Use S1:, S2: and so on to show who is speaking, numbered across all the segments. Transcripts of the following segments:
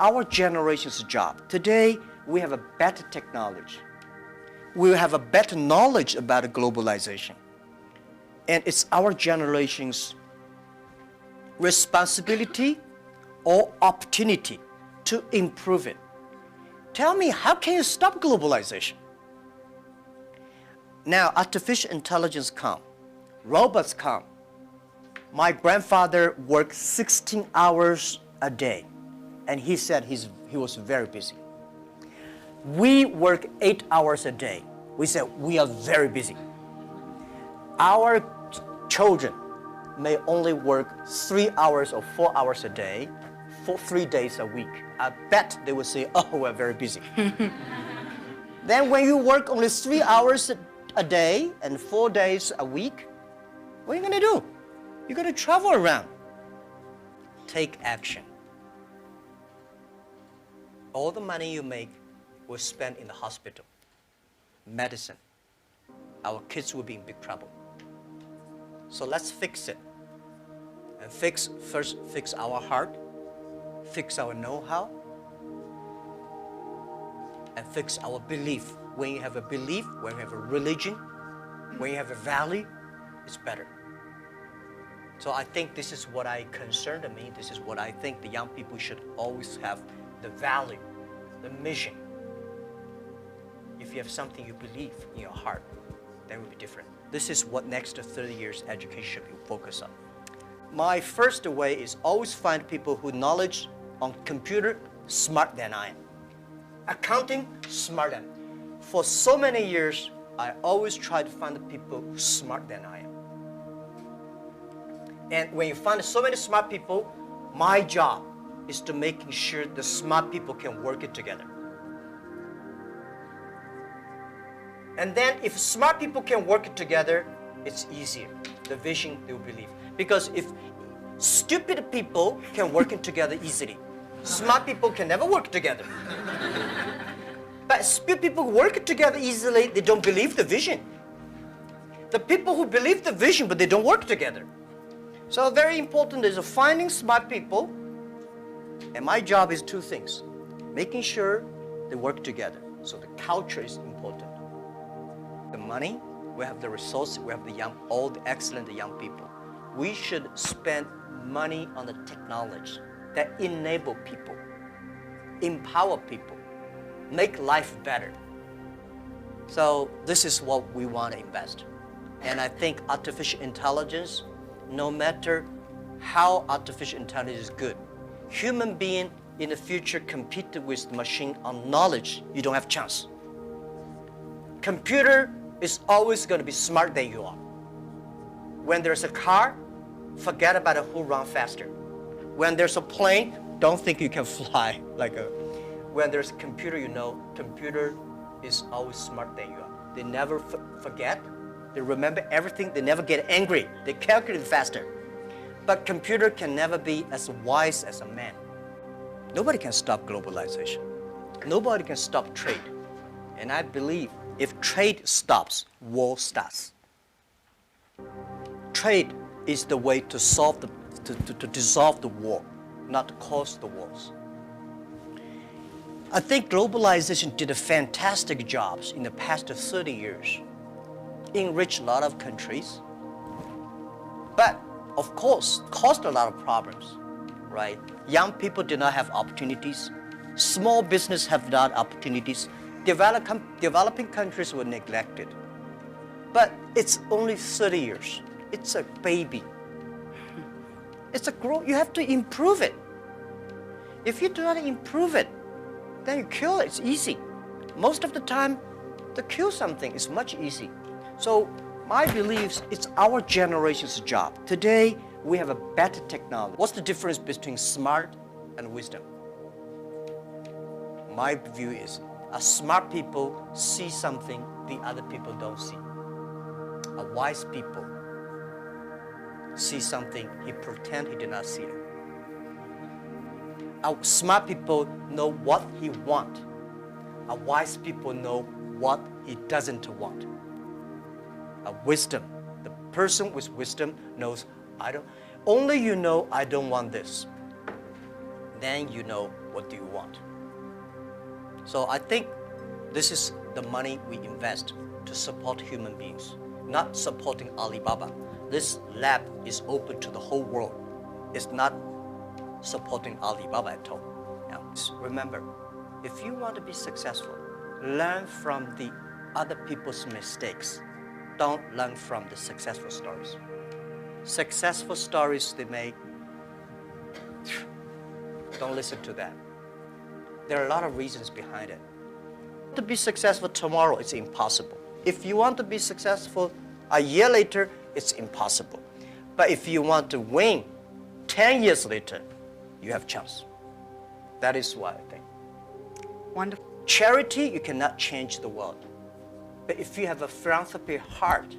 S1: our generation's job. Today, we have a better technology. We have a better knowledge about globalization. And it's our generation's responsibility or opportunity to improve it. Tell me, how can you stop globalization? Now, artificial intelligence come, robots come. My grandfather worked 16 hours a day, and he said he was very busy. We work 8 hours a day. We said we are very busy. Our children may only work 3 hours or 4 hours a day for 3 days a week. I bet they will say, oh, we're very busy. Then when you work only 3 hours a day and 4 days a week, what are you going to do? You're going to travel around. Take action. All the money you make will spend in the hospital, medicine. Our kids will be in big trouble. So let's fix it. And first fix our heart, fix our know-how, and fix our belief. When you have a belief, when you have a religion, when you have a value, it's better. So I think this is what I concerned me. This is what I think the young people should always have, the value, the mission. If you have something you believe in your heart, then it will be different. This is what next 30 years education should be focused on. My first way is always find people who knowledge on computer smarter than I am. Accounting smarter than. For so many years, I always try to find people who smarter than I am. And when you find so many smart people, my job is to making sure the smart people can work it together. And then if smart people can work it together, it's easier. The vision they will believe. Because if stupid people can work it together easily, smart people can never work together. But stupid people work it together easily, they don't believe the vision. The people who believe the vision, but they don't work together. So very important is finding smart people. And my job is two things. Making sure they work together. So the culture is important. The money, we have the resource, we have all the excellent young people. We should spend money on the technology that enable people, empower people, make life better. So this is what we want to invest. And I think artificial intelligence, no matter how artificial intelligence is good, human being in the future compete with the machine on knowledge, you don't have chance. Computer is always going to be smarter than you are. When there's a car, forget about who runs faster. When there's a plane, don't think you can fly like a. When there's a computer, you know, computer is always smarter than you are. They never forget. They remember everything. They never get angry. They calculate faster. But computer can never be as wise as a man. Nobody can stop globalization. Nobody can stop trade. And I believe if trade stops, war starts. Trade is the way to solve to dissolve the war, not to cause the wars. I think globalization did a fantastic job in the past 30 years. Enriched a lot of countries, but of course caused a lot of problems, right? Young people did not have opportunities. Small business have not opportunities. Developing countries were neglected. But it's only 30 years. It's a baby. It's a growth. You have to improve it. If you do not improve it, then you kill it. It's easy. Most of the time, to kill something is much easy. So my beliefs, it's our generation's job. Today, we have a better technology. What's the difference between smart and wisdom? My view is, smart people see something the other people don't see. A wise people see something he pretend he did not see it. A smart people know what he want. A wise people know what he doesn't want. A wisdom, the person with wisdom knows, only you know I don't want this. Then you know what do you want? So I think this is the money we invest to support human beings, not supporting Alibaba. This lab is open to the whole world. It's not supporting Alibaba at all. Now, remember, if you want to be successful, learn from the other people's mistakes. Don't learn from the successful stories. Successful stories they make, don't listen to that. There are a lot of reasons behind it. To be successful tomorrow, it's impossible. If you want to be successful a year later, it's impossible. But if you want to win 10 years later, you have a chance. That is what I think.
S2: Wonderful.
S1: Charity, you cannot change the world. But if you have a philanthropy heart,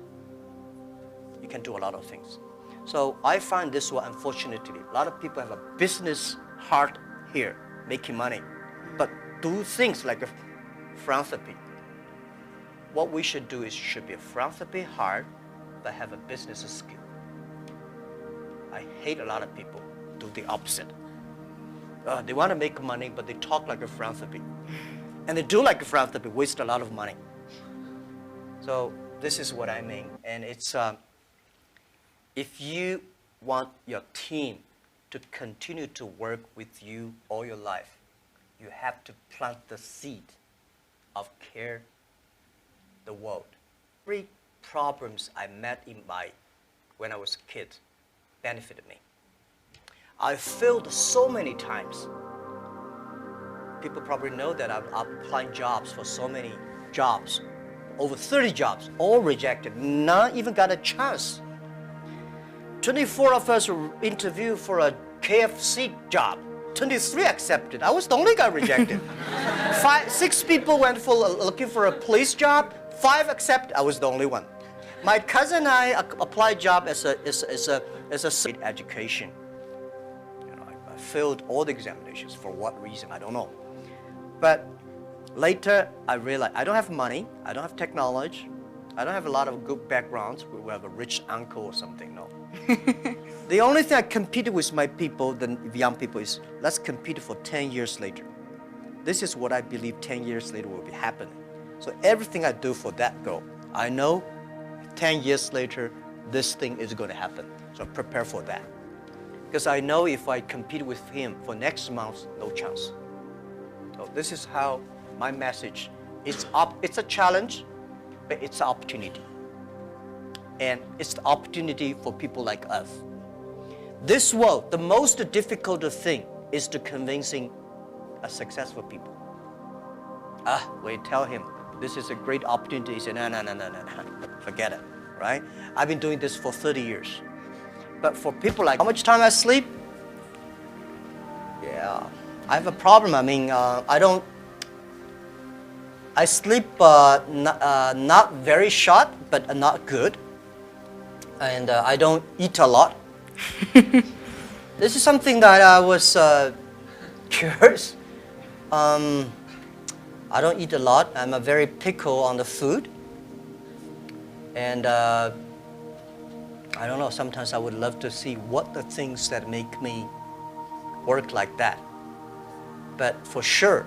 S1: you can do a lot of things. So I find this one, unfortunately, a lot of people have a business heart here, making money, but do things like a philanthropy. What we should do is should be a philanthropy heart, but have a business skill. I hate a lot of people do the opposite. They want to make money, but they talk like a philanthropy. And they do like a philanthropy, waste a lot of money. So this is what I mean. And it's, if you want your team to continue to work with you all your life, you have to plant the seed of care the world. 3 problems I met when I was a kid benefited me. I failed so many times. People probably know that I'm applying jobs for so many jobs, over 30 jobs, all rejected, none even got a chance. 24 of us were interviewed for a KFC job. 23 accepted. I was the only guy rejected. 6 people went for looking for a police job. 5 accepted. I was the only one. My cousin and I applied job as a state education. You know, I failed all the examinations. For what reason? I don't know. But later I realized I don't have money. I don't have technology. I don't have a lot of good backgrounds. We have a rich uncle or something. No. The only thing I competed with my people, the young people, is let's compete for 10 years later. This is what I believe 10 years later will be happening. So everything I do for that goal, I know 10 years later, this thing is going to happen. So prepare for that. Because I know if I compete with him for next month, no chance. So this is how my message, it's a challenge, but it's an opportunity. And it's the opportunity for people like us. This world, the most difficult thing is to convincing a successful people. We tell him, this is a great opportunity. He said, no, forget it, right? I've been doing this for 30 years. But for people like, how much time I sleep? Yeah, I have a problem. I mean, I sleep not very short, but not good. And I don't eat a lot. This is something that I was curious. I don't eat a lot. I'm a very picky on the food. And I don't know, sometimes I would love to see what the things that make me work like that. But for sure,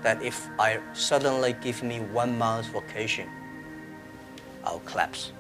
S1: that if I suddenly give me 1 month vacation, I'll collapse.